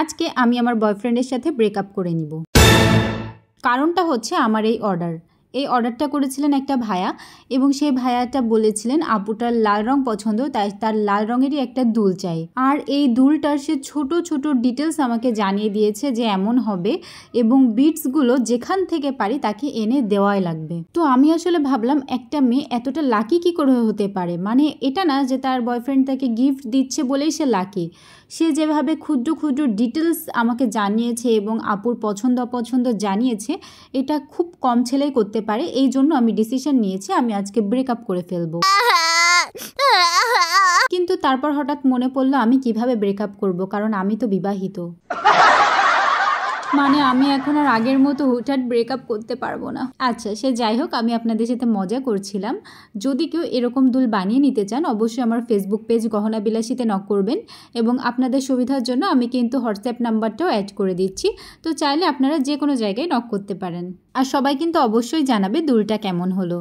আজকে আমি আমার বয়ফ্রেন্ডের সাথে ব্রেকআপ করে নিব। কারণটা হচ্ছে আমার এই অর্ডারটা করেছিলেন একটা ভাইয়া এবং সেই ভাইয়াটা বলেছিলেন আপুটার লাল রং পছন্দ, তাই তার লাল রঙেরই একটা দুল চাই। আর এই দুলটার সে ছোট ছোট ডিটেলস আমাকে জানিয়ে দিয়েছে যে এমন হবে এবং বিটসগুলো যেখান থেকে পারি তাকে এনে দেওয়াই লাগবে। তো আমি আসলে ভাবলাম একটা মেয়ে এতটা লাকি কি করে হতে পারে, মানে এটা না যে তার বয়ফ্রেন্ড তাকে গিফট দিচ্ছে বলেই সে লাকি। সে যেভাবে ক্ষুদ্র ক্ষুদ্র ডিটেলস আমাকে জানিয়েছে এবং আপুর পছন্দ অপছন্দ জানিয়েছে, এটা খুব কম ছেলেই করতে পারে। এই জন্য আমি ডিসিশন নিয়েছি আমি আজকে ব্রেকআপ করে ফেলবো। কিন্তু তারপর হঠাৎ মনে পড়লো আমি কিভাবে ব্রেকআপ করব, কারণ আমি তো বিবাহিত। মানে আমি এখন আর আগের মতো হুটহাট ব্রেকআপ করতে পারবো না। আচ্ছা, সে যাই হোক, আমি আপনাদের সাথে মজা করছিলাম। যদি কেউ এরকম দুল বানিয়ে নিতে চান অবশ্যই আমার ফেসবুক পেজ গহনা বিলাসীতে নক করবেন এবং আপনাদের সুবিধার জন্য আমি কিন্তু হোয়াটসঅ্যাপ নাম্বারটাও অ্যাড করে দিচ্ছি। তো চাইলে আপনারা যে কোনো জায়গায় নক করতে পারেন। আর সবাই কিন্তু অবশ্যই জানাবে দুলটা কেমন হলো।